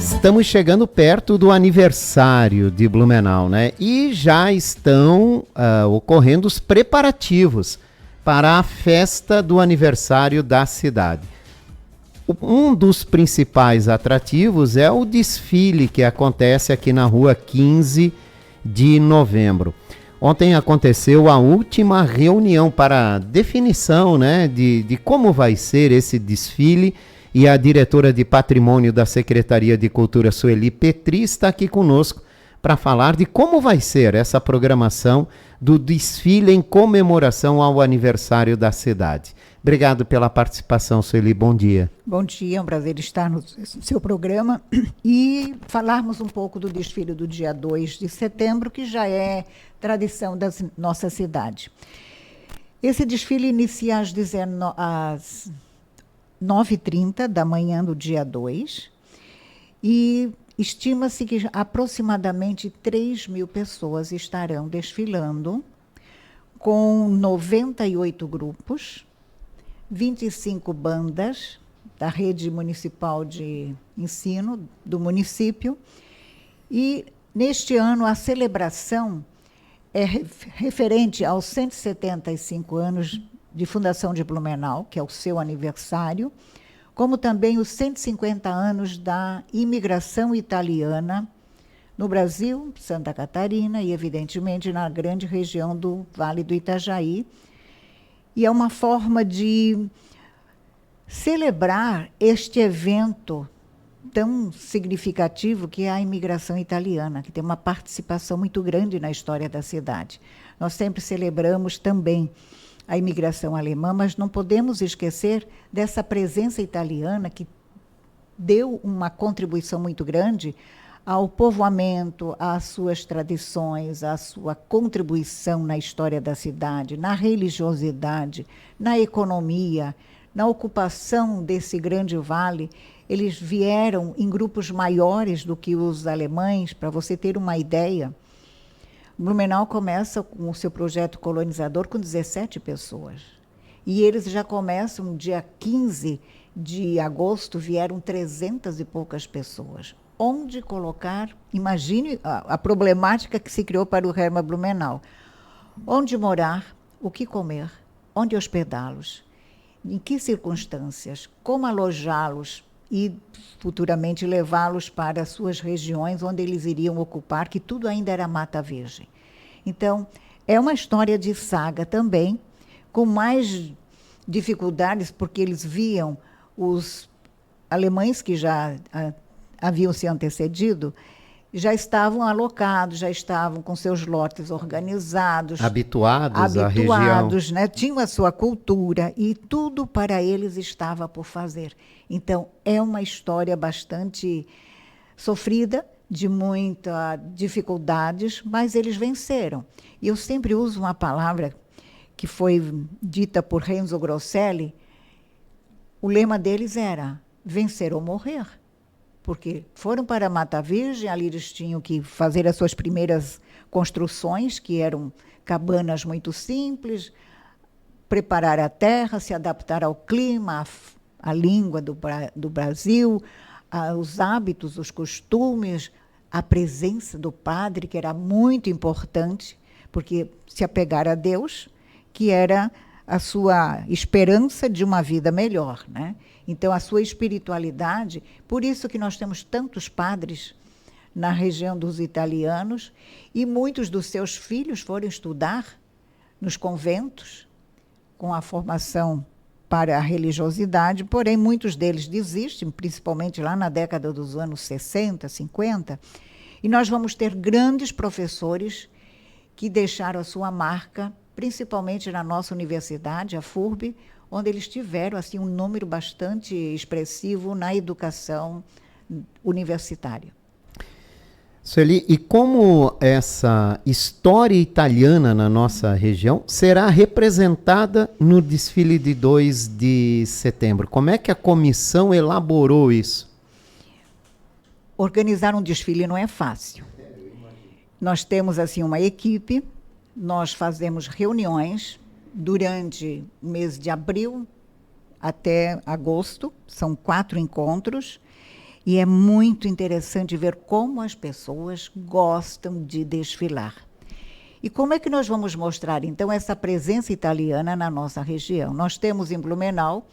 Estamos chegando perto do aniversário de Blumenau, né? E já estão ocorrendo os preparativos para a festa do aniversário da cidade. Um dos principais atrativos é o desfile que acontece aqui na rua 15 de novembro. Ontem aconteceu a última reunião para definição, né, de como vai ser esse desfile, e a diretora de Patrimônio da Secretaria de Cultura, Sueli Petri, está aqui conosco para falar de como vai ser essa programação do desfile em comemoração ao aniversário da cidade. Obrigado pela participação, Sueli. Bom dia. Bom dia, é um prazer estar no seu programa e falarmos um pouco do desfile do dia 2 de setembro, que já é tradição da nossa cidade. Esse desfile inicia às 9h30 da manhã do dia 2 e estima-se que aproximadamente 3.000 pessoas estarão desfilando, com 98 grupos, 25 bandas da rede municipal de ensino do município. E neste ano a celebração é referente aos 175 anos de fundação de Blumenau, que é o seu aniversário, como também os 150 anos da imigração italiana no Brasil, Santa Catarina e, evidentemente, na grande região do Vale do Itajaí. E é uma forma de celebrar este evento tão significativo que é a imigração italiana, que tem uma participação muito grande na história da cidade. Nós sempre celebramos também a imigração alemã, mas não podemos esquecer dessa presença italiana que deu uma contribuição muito grande ao povoamento, às suas tradições, à sua contribuição na história da cidade, na religiosidade, na economia, na ocupação desse grande vale. Eles vieram em grupos maiores do que os alemães, para você ter uma ideia. Blumenau começa com o seu projeto colonizador com 17 pessoas. E eles já começam, dia 15 de agosto, vieram 300 e poucas pessoas. Onde colocar? Imagine a problemática que se criou para o Hermann Blumenau. Onde morar, o que comer, onde hospedá-los, em que circunstâncias, como alojá-los e futuramente levá-los para as suas regiões onde eles iriam ocupar, que tudo ainda era mata virgem. Então, é uma história de saga também, com mais dificuldades, porque eles viam os alemães que já haviam se antecedido, já estavam alocados, já estavam com seus lotes organizados. Habituados à região. Né? Tinham a sua cultura e tudo para eles estava por fazer. Então, é uma história bastante sofrida, de muitas dificuldades, mas eles venceram. E eu sempre uso uma palavra que foi dita por Renzo Grosselli. O lema deles era vencer ou morrer. Porque foram para a Mata Virgem, ali eles tinham que fazer as suas primeiras construções, que eram cabanas muito simples, preparar a terra, se adaptar ao clima, à língua do Brasil, os hábitos, os costumes, a presença do padre, que era muito importante, porque se apegar a Deus, que era a sua esperança de uma vida melhor, né? Então, a sua espiritualidade, por isso que nós temos tantos padres na região dos italianos, e muitos dos seus filhos foram estudar nos conventos, com a formação para a religiosidade, porém, muitos deles desistem, principalmente lá na década dos anos 60, 50, e nós vamos ter grandes professores que deixaram a sua marca, principalmente na nossa universidade, a FURB, onde eles tiveram assim, um número bastante expressivo na educação universitária. Sueli, e como essa história italiana na nossa região será representada no desfile de 2 de setembro? Como é que a comissão elaborou isso? Organizar um desfile não é fácil. Nós temos assim uma equipe, nós fazemos reuniões durante o mês de abril até agosto, são 4 encontros, E é muito interessante ver como as pessoas gostam de desfilar. E como é que nós vamos mostrar, então, essa presença italiana na nossa região? Nós temos em Blumenau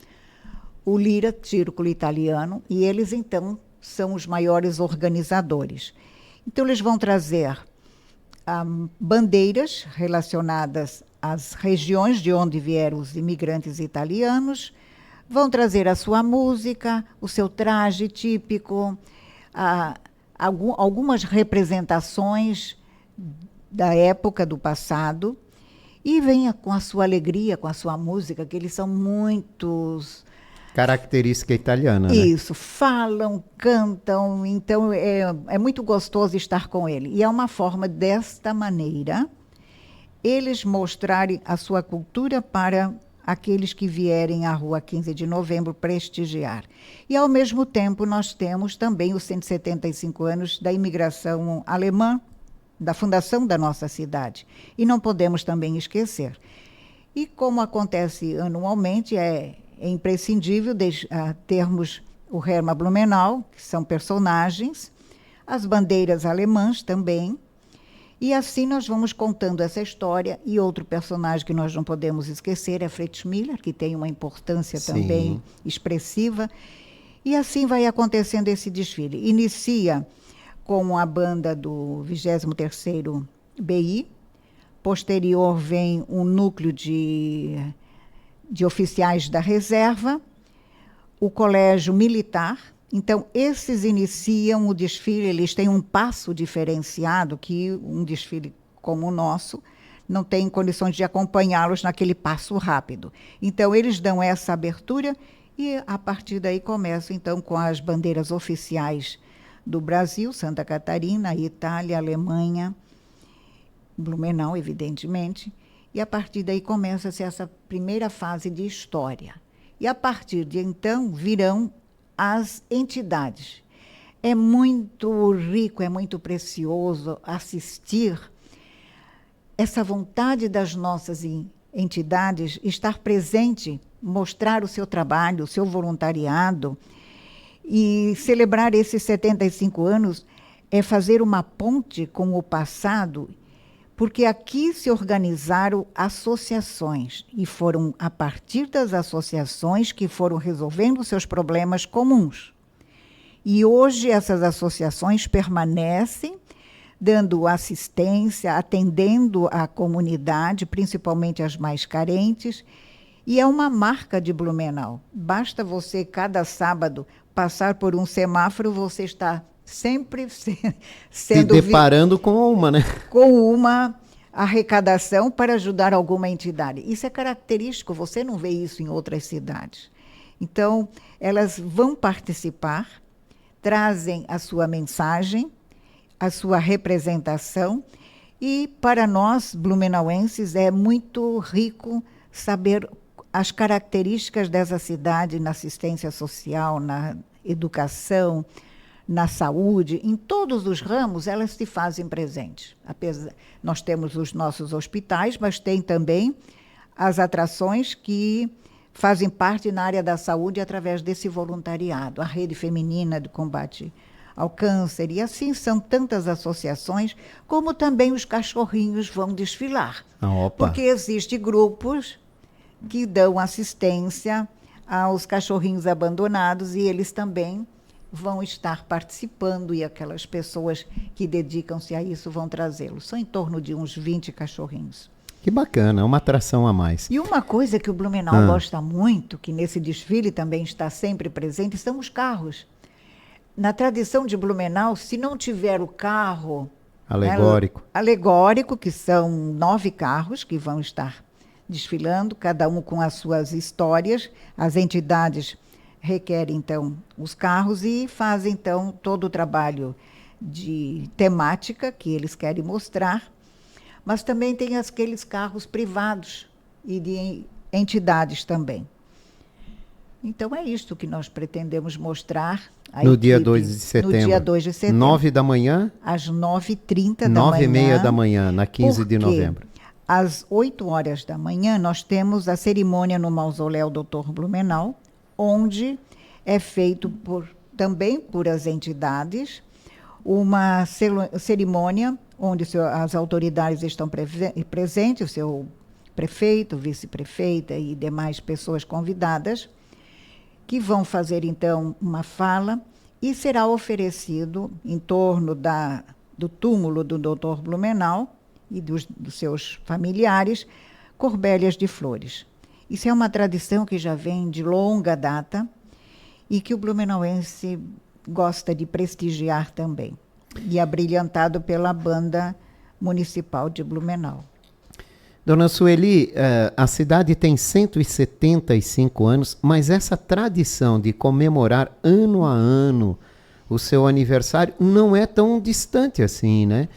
o Lira Círculo Italiano, e eles, então, são os maiores organizadores. Então, eles vão trazer bandeiras relacionadas às regiões de onde vieram os imigrantes italianos, vão trazer a sua música, o seu traje típico, algumas representações da época do passado, e venha com a sua alegria, com a sua música, que eles são muitos... Característica italiana, né? Isso, falam, cantam, então é muito gostoso estar com ele. E é uma forma, desta maneira, eles mostrarem a sua cultura para aqueles que vierem à Rua 15 de Novembro prestigiar. E, ao mesmo tempo, nós temos também os 175 anos da imigração alemã, da fundação da nossa cidade. E não podemos também esquecer. E como acontece anualmente, é imprescindível termos o Herma Blumenau, que são personagens, as bandeiras alemãs também, e assim nós vamos contando essa história. E outro personagem que nós não podemos esquecer é Fritz Miller, que tem uma importância também expressiva, e assim vai acontecendo esse desfile. Inicia com a banda do 23º BI, posterior vem um núcleo de oficiais da reserva, o colégio militar. Então, esses iniciam o desfile, eles têm um passo diferenciado, que um desfile como o nosso não tem condições de acompanhá-los naquele passo rápido. Então, eles dão essa abertura e, a partir daí, começam, então, com as bandeiras oficiais do Brasil, Santa Catarina, Itália, Alemanha, Blumenau, evidentemente. E, a partir daí, começa-se essa primeira fase de história. E, a partir de então, virão as entidades. É muito rico, é muito precioso assistir essa vontade das nossas entidades estar presente, mostrar o seu trabalho, o seu voluntariado, e celebrar esses 75 anos é fazer uma ponte com o passado, porque aqui se organizaram associações, e foram a partir das associações que foram resolvendo seus problemas comuns. E hoje essas associações permanecem dando assistência, atendendo a comunidade, principalmente as mais carentes, e é uma marca de Blumenau. Basta você, cada sábado, passar por um semáforo, você está sempre sendo... Se deparando com uma, né? Com uma arrecadação para ajudar alguma entidade. Isso é característico, você não vê isso em outras cidades. Então, elas vão participar, trazem a sua mensagem, a sua representação, e para nós, blumenauenses, é muito rico saber as características dessa cidade na assistência social, na educação, na saúde, em todos os ramos, elas se fazem presentes. Nós temos os nossos hospitais, mas tem também as atrações que fazem parte na área da saúde através desse voluntariado, a Rede Feminina de Combate ao Câncer, e assim são tantas associações, como também os cachorrinhos vão desfilar. Porque existem grupos que dão assistência aos cachorrinhos abandonados, e eles também vão estar participando, e aquelas pessoas que dedicam-se a isso vão trazê-los. São em torno de uns 20 cachorrinhos. Que bacana, é uma atração a mais. E uma coisa que o Blumenau gosta muito, que nesse desfile também está sempre presente, são os carros. Na tradição de Blumenau, se não tiver o carro... Alegórico. Alegórico, que são 9 carros que vão estar desfilando, cada um com as suas histórias. As entidades requerem, então, os carros e fazem, então, todo o trabalho de temática que eles querem mostrar. Mas também tem aqueles carros privados e de entidades também. Então, é isto que nós pretendemos mostrar. No dia 2 de setembro. No dia 2 de setembro. 9 da manhã? Às 9h30 da manhã. 9h30 da manhã, na 15 de novembro. Às 8 horas da manhã, nós temos a cerimônia no Mausoléu Dr. Blumenau, onde é feito por também por as entidades, uma cerimônia onde as autoridades estão presentes, o seu prefeito, vice-prefeita e demais pessoas convidadas, que vão fazer, então, uma fala e será oferecido, em torno do túmulo do Dr. Blumenau e dos seus familiares, corbélias de flores. Isso é uma tradição que já vem de longa data e que o blumenauense gosta de prestigiar também, e abrilhantado pela Banda Municipal de Blumenau. Dona Sueli, a cidade tem 175 anos, mas essa tradição de comemorar ano a ano o seu aniversário não é tão distante assim, né?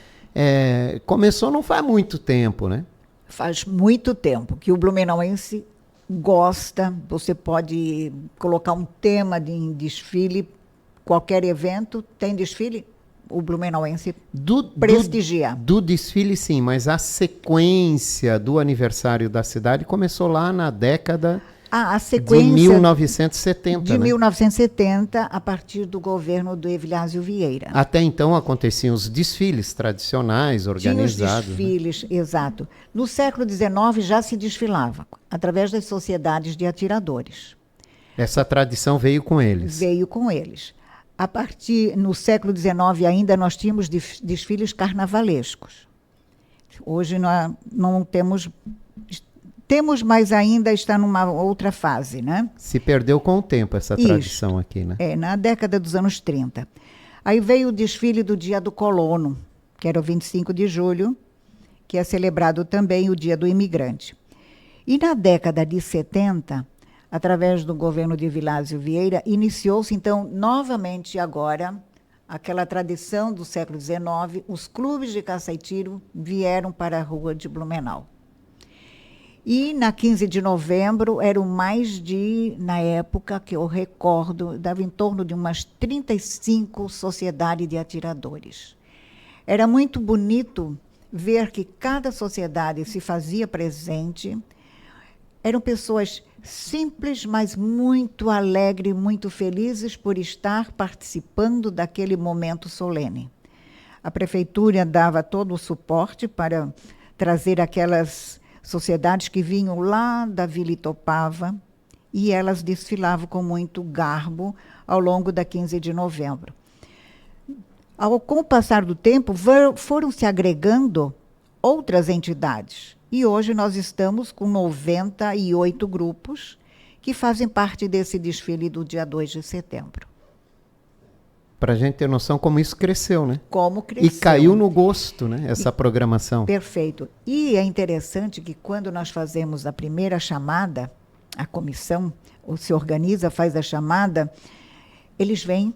Começou não faz muito tempo, né? Faz muito tempo que o blumenauense gosta. Você pode colocar um tema em desfile, qualquer evento tem desfile, o blumenauense prestigia. Do desfile, sim, mas a sequência do aniversário da cidade começou lá na década de 1970. De 1970, a partir do governo do Evilásio Vieira. Até então aconteciam os desfiles tradicionais, organizados. Tinha os desfiles, né? Exato. No século XIX já se desfilava, através das sociedades de atiradores. Essa tradição veio com eles. Veio com eles. A partir, no século XIX ainda, nós tínhamos desfiles carnavalescos. Hoje nós não temos... Temos, mas ainda está numa outra fase, né? Se perdeu com o tempo essa tradição aqui, né? Na década dos anos 30. Aí veio o desfile do Dia do Colono, que era o 25 de julho, que é celebrado também o Dia do Imigrante. E na década de 70, através do governo de Evilásio Vieira, iniciou-se, então, novamente agora, aquela tradição do século XIX, os clubes de caça e tiro vieram para a rua de Blumenau. E na 15 de novembro eram mais na época que eu recordo, dava em torno de umas 35 sociedades de atiradores. Era muito bonito ver que cada sociedade se fazia presente. Eram pessoas simples, mas muito alegres, muito felizes por estar participando daquele momento solene. A prefeitura dava todo o suporte para trazer aquelas sociedades que vinham lá da Vila Itopava e elas desfilavam com muito garbo ao longo da 15 de novembro. Com o passar do tempo, foram se agregando outras entidades. E hoje nós estamos com 98 grupos que fazem parte desse desfile do dia 2 de setembro. Para a gente ter noção como isso cresceu, né? Como cresceu. E caiu no gosto, né? Essa programação. Perfeito. E é interessante que quando nós fazemos a primeira chamada, a comissão se organiza, faz a chamada, eles vêm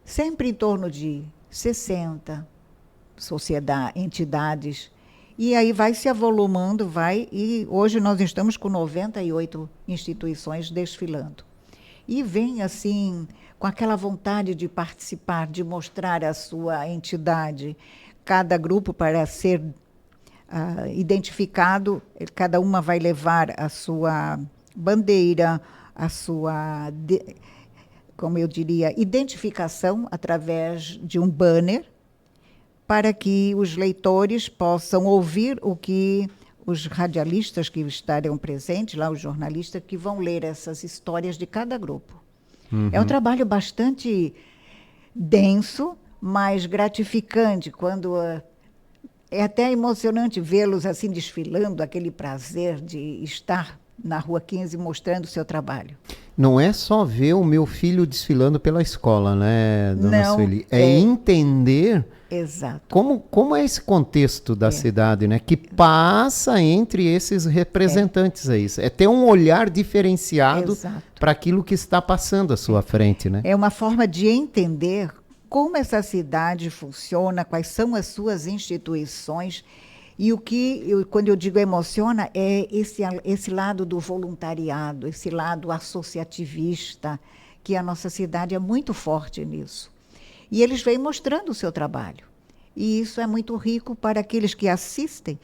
sempre em torno de 60 entidades, e aí vai se avolumando, e hoje nós estamos com 98 instituições desfilando. E vem assim, com aquela vontade de participar, de mostrar a sua entidade, cada grupo para ser identificado, cada uma vai levar a sua bandeira, a sua, como eu diria, identificação através de um banner, para que os leitores possam ouvir o que os radialistas que estarão presentes, lá os jornalistas, que vão ler essas histórias de cada grupo. Uhum. É um trabalho bastante denso, mas gratificante, quando é até emocionante vê-los assim desfilando, aquele prazer de estar na Rua 15 mostrando o seu trabalho. Não é só ver o meu filho desfilando pela escola, né, dona Sueli? É entender... Exato. Como é esse contexto da cidade, né? Que passa entre esses representantes aí. É ter um olhar diferenciado para aquilo que está passando à sua frente, né? É uma forma de entender como essa cidade funciona, quais são as suas instituições. E o que, quando eu digo emociona, é esse lado do voluntariado, esse lado associativista, que a nossa cidade é muito forte nisso. E eles vêm mostrando o seu trabalho. E isso é muito rico para aqueles que assistem.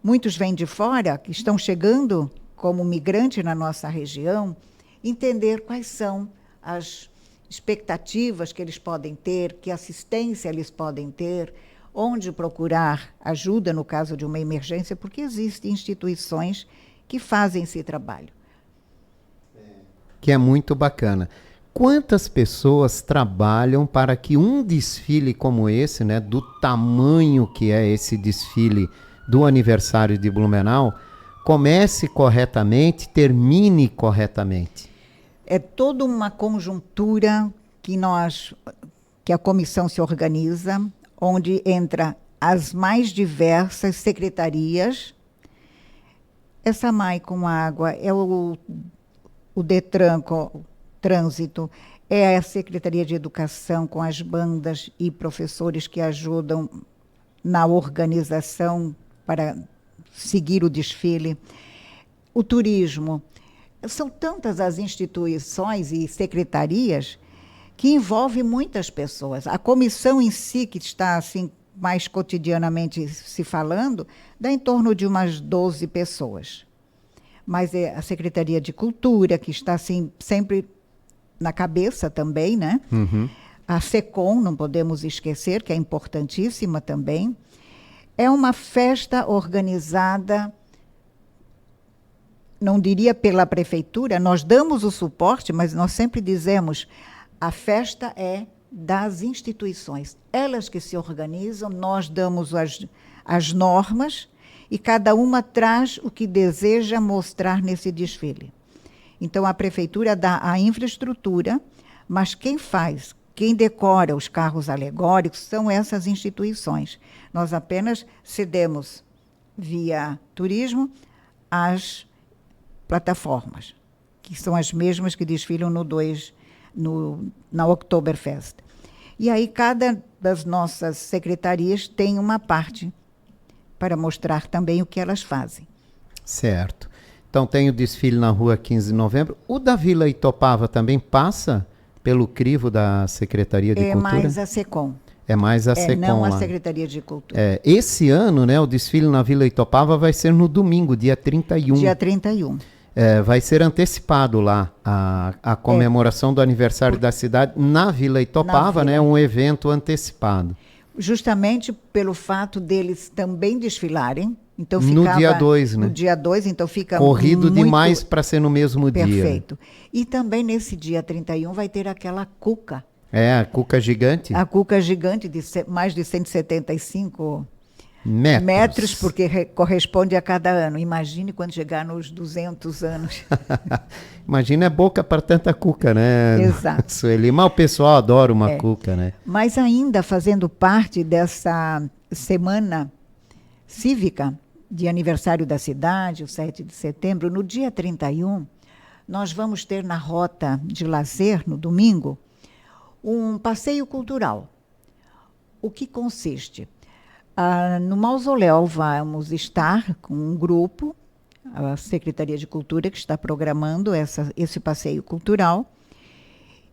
Muitos vêm de fora, que estão chegando como migrante na nossa região, entender quais são as expectativas que eles podem ter, que assistência eles podem ter, onde procurar ajuda no caso de uma emergência, porque existem instituições que fazem esse trabalho. Que é muito bacana. Quantas pessoas trabalham para que um desfile como esse, né, do tamanho que é esse desfile do aniversário de Blumenau, comece corretamente, termine corretamente? É toda uma conjuntura que a comissão se organiza, onde entra as mais diversas secretarias. Essa MAI com água é o Detran com trânsito, é a Secretaria de Educação com as bandas e professores que ajudam na organização para seguir o desfile. O turismo. São tantas as instituições e secretarias que envolvem muitas pessoas. A comissão em si, que está assim mais cotidianamente se falando, dá em torno de umas 12 pessoas. Mas é a Secretaria de Cultura, que está assim, sempre na cabeça também, né? Uhum. A SECOM, não podemos esquecer, que é importantíssima também. É uma festa organizada, não diria pela prefeitura, nós damos o suporte, mas nós sempre dizemos, a festa é das instituições. Elas que se organizam, nós damos as normas e cada uma traz o que deseja mostrar nesse desfile. Então, a prefeitura dá a infraestrutura, mas quem decora os carros alegóricos são essas instituições. Nós apenas cedemos, via turismo, as plataformas, que são as mesmas que desfilam na Oktoberfest. E aí, cada das nossas secretarias tem uma parte para mostrar também o que elas fazem. Certo. Então tem o desfile na rua 15 de novembro. O da Vila Itopava também passa pelo crivo da Secretaria de Cultura? É mais a SECOM. É mais a SECOM não lá. a Secretaria de Cultura. Esse ano, né, o desfile na Vila Itopava vai ser no domingo, dia 31. Dia 31. Vai ser antecipado lá a comemoração do aniversário da cidade na Vila Itopava, né, um evento antecipado. Justamente pelo fato deles também desfilarem. Então no dia 2, né? No dia 2, então fica corrido muito demais para ser no mesmo dia. Perfeito. E também nesse dia 31 vai ter aquela cuca. A cuca gigante? A cuca gigante de mais de 175 metros, porque corresponde a cada ano. Imagine quando chegar nos 200 anos. Imagina a boca para tanta cuca, né? Exato. Sueli, mas o pessoal adora uma cuca, né? Mas ainda fazendo parte dessa semana cívica de aniversário da cidade, o 7 de setembro, no dia 31, nós vamos ter na rota de lazer, no domingo, um passeio cultural. O que consiste? No mausoléu vamos estar com um grupo, a Secretaria de Cultura que está programando esse passeio cultural,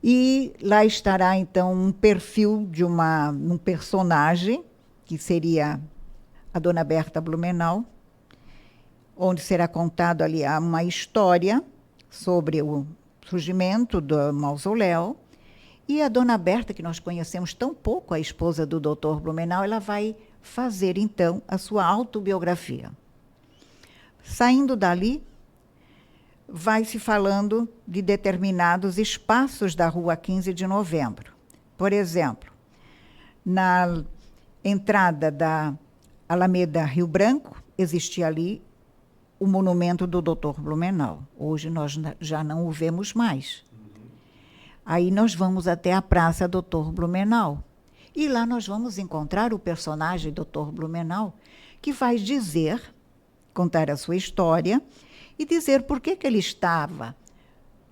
e lá estará então um perfil de um personagem, que seria a Dona Berta Blumenau, onde será contado ali uma história sobre o surgimento do mausoléu, e a Dona Berta, que nós conhecemos tão pouco, a esposa do Dr. Blumenau, ela vai fazer, então, a sua autobiografia. Saindo dali, vai se falando de determinados espaços da Rua 15 de Novembro. Por exemplo, na entrada da Alameda Rio Branco, existia ali o monumento do Dr. Blumenau. Hoje nós já não o vemos mais. Aí nós vamos até a Praça Dr. Blumenau. E lá nós vamos encontrar o personagem Dr. Blumenau, que vai contar a sua história e dizer por que ele estava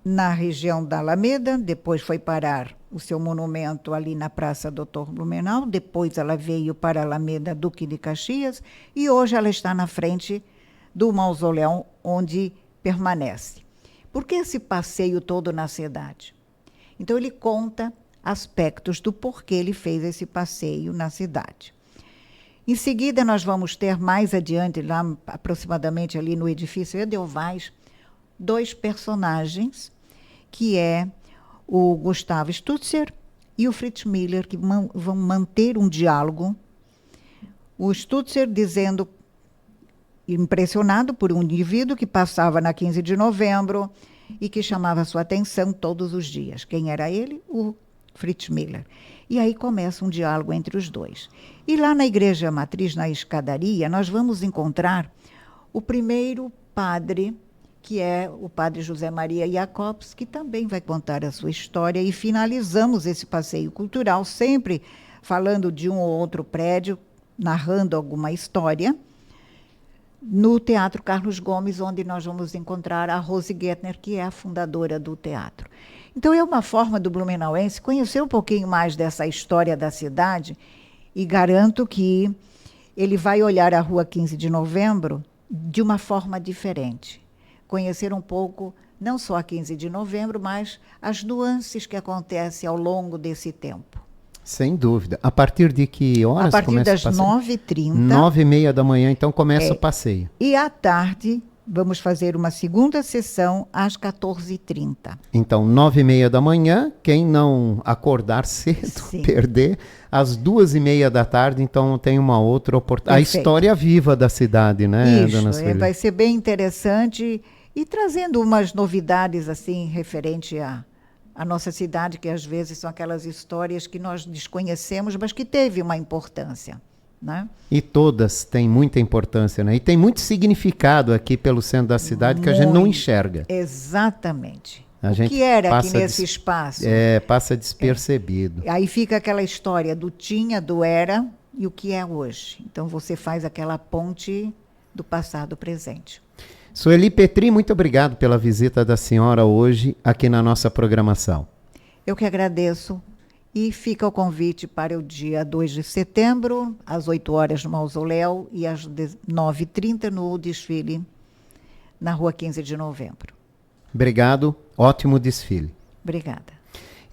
na região da Alameda, depois foi parar o seu monumento ali na Praça Dr. Blumenau, depois ela veio para a Alameda Duque de Caxias e hoje ela está na frente do mausoléu onde permanece. Por que esse passeio todo na cidade? Então ele conta aspectos do porquê ele fez esse passeio na cidade. Em seguida, nós vamos ter mais adiante, lá aproximadamente ali no edifício Edelweiss, 2 personagens, que é o Gustavo Stutzer e o Fritz Miller, que vão manter um diálogo. O Stutzer dizendo, impressionado por um indivíduo que passava na 15 de novembro e que chamava sua atenção todos os dias. Quem era ele? O Fritz Miller. E aí começa um diálogo entre os dois. E lá na Igreja Matriz, na escadaria, nós vamos encontrar o primeiro padre, que é o padre José Maria Jacobs, que também vai contar a sua história, e finalizamos esse passeio cultural sempre falando de um ou outro prédio, narrando alguma história, no Teatro Carlos Gomes, onde nós vamos encontrar a Rose Gettner, que é a fundadora do teatro. Então, é uma forma do blumenauense conhecer um pouquinho mais dessa história da cidade, e garanto que ele vai olhar a Rua 15 de Novembro de uma forma diferente. Conhecer um pouco, não só a 15 de novembro, mas as nuances que acontecem ao longo desse tempo. Sem dúvida. A partir de que horas começa o passeio? A partir das 9h30. 9h30 da manhã, então, começa o passeio. E à tarde, vamos fazer uma segunda sessão às 14h30. Então, 9h30 da manhã, quem não acordar cedo, perder, às 2h30 da tarde, então tem uma outra oportunidade. A história viva da cidade, né, dona Sueli? Vai ser bem interessante e trazendo umas novidades, assim, referente a nossa cidade, que às vezes são aquelas histórias que nós desconhecemos, mas que teve uma importância, né? E todas têm muita importância, né? E tem muito significado aqui pelo centro da cidade que a gente não enxerga. Exatamente. O que era aqui nesse espaço? Passa despercebido. Aí fica aquela história do tinha, do era e o que é hoje. Então você faz aquela ponte do passado presente. Sueli Petri, muito obrigado pela visita da senhora hoje aqui na nossa programação. Eu que agradeço. E fica o convite para o dia 2 de setembro, às 8 horas no Mausoléu e às 9h30 no desfile na Rua 15 de Novembro. Obrigado, ótimo desfile. Obrigada.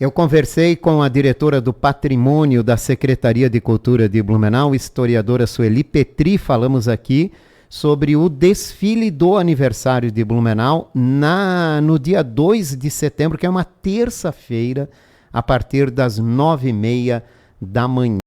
Eu conversei com a diretora do Patrimônio da Secretaria de Cultura de Blumenau, historiadora Sueli Petri. Falamos aqui sobre o desfile do aniversário de Blumenau no dia 2 de setembro, que é uma terça-feira, a partir das 9h30 da manhã.